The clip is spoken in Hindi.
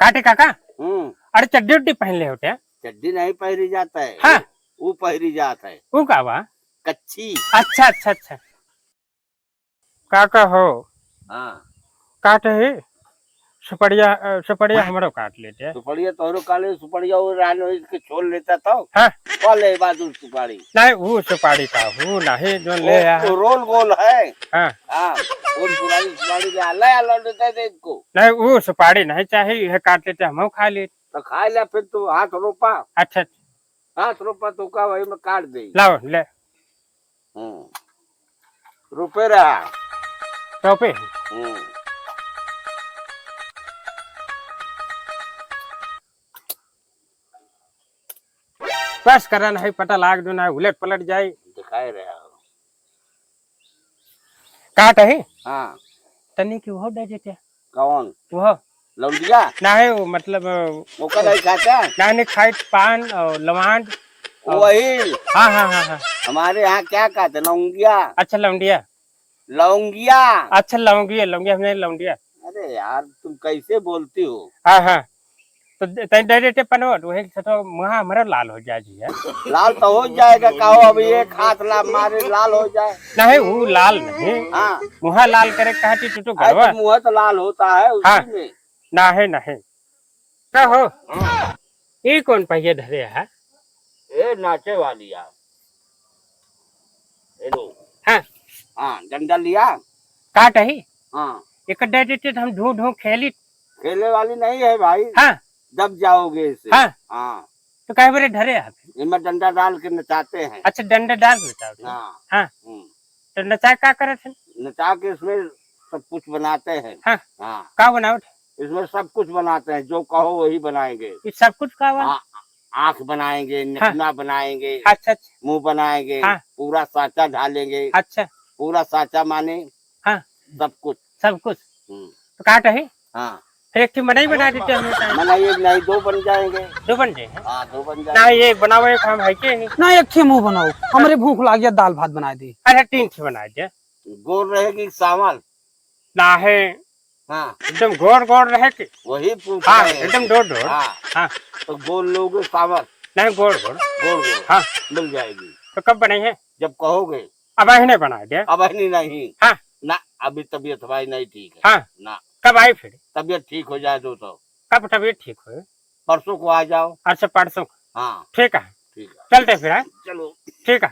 काटे काका। हम्म। अरे चड्डी उड्डी पहन ले होते हैं। चड्डी नहीं पहरी जाता है। हाँ वो पहरी जाता है वो का हुआ। कच्ची। अच्छा अच्छा अच्छा काका हो हाँ काटे ही सुपड़िया हमरो काट लेते हैं। सुपड़िया तोहरो काले सुपड़िया वो रानो इसके छोड़ लेता तो हाँ वाले बाजू सुपारी नहीं वो सुपारी का वो नहीं जो ले आया है। वो रोल गोल है। हाँ हाँ वो पुरानी सुपारी के आला आला देता है इसको। नहीं वो सुपारी नहीं चाहिए यह काट लेते हम खा लेते। तो खा लिया फिर तू हाथ रोपा। अच्छा हाथ रोपा तो का वही में काट दे। लाओ ले रुपए रहा। टोपे बस करा नहीं पता लाग दो ना उलट पलट जाए। दिखाई रहा हो। काट है हाँ तनी की वो दे देते कौन वो लौंडिया नहीं वो मतलब वो का नहीं खाता। नहीं खाई पान और लवांड वही हाँ हाँ हाँ हाँ हमारे यहाँ क्या कहते लौंगिया। अच्छा लौंडिया लौंगिया। अच्छा लौंगिया लौंगिया हमने लौंडिया। अरे यार तुम कैसे बोलती हो। हाँ हाँ तो दे देते पनवट वही से तो मुहा हमारा लाल हो जाए जी है। लाल तो हो जाएगा कहो अब एक हाथ ला मारे लाल हो जाए। नहीं वो लाल नहीं हाँ मुहा लाल करे कहती तू तो गड़वा मुँह तो लाल होता है उसी हाँ में। नहीं नहीं क्या हो ये कौन पहिए धरे है। ए नाचे वाली यार। ए लो हाँ हाँ डंडा लिया। काट ही हाँ एक दे देते तो हम ढूंढ ढूंढ खेली। खेलने वाली नहीं है भाई। हाँ दब जाओगे इसे। हाँ हाँ तो कहे बोले धरे आप। इनमें डंडा डाल के नचाते हैं। अच्छा डंडा डाल देता हाँ हाँ तो नचा क्या करे थे। नचा के इसमें सब कुछ बनाते हैं। हाँ हाँ का बनाओ इसमें सब कुछ बनाते हैं जो कहो वही बनाएंगे। ये सब कुछ का हुआ। हाँ आँख बनाएंगे नखना बनाएंगे अच्छा अच्छा मुंह बनाएंगे हाँ पूरा साचा ढालेंगे। अच्छा पूरा साचा माने हाँ सब कुछ। सब कुछ तो काट ही हाँ फिर एक बना ही बना देते हम बनाइए नहीं दो बन जाएंगे। दो बन जाए हाँ दो बन ना जाएंगे। एक बनाओ एक हम है के नहीं। ना एक थे मुंह बनाओ हमारे भूख लाग गया दाल भात बना दी। अरे तीन थे बना दे गोल रहेगी सावल। ना है हाँ एकदम गोर गोर रहे के। वही पूछ हाँ रहे हैं। एकदम डोर डोर हाँ हाँ तो गोल लोगे सावल। नहीं गोर गोर गोल गोल हाँ मिल जाएगी तो कब बने हैं। जब कहोगे। अब ही बना दे अब नहीं हाँ ना अभी तबीयत हमारी नहीं ठीक है। हाँ ना कब आई फिर तबीयत ठीक हो जाए तो कब तबीयत ठीक हो। परसों को आ जाओ। अच्छा परसों हाँ ठीक है ठीक है चलते फिर चलो ठीक है।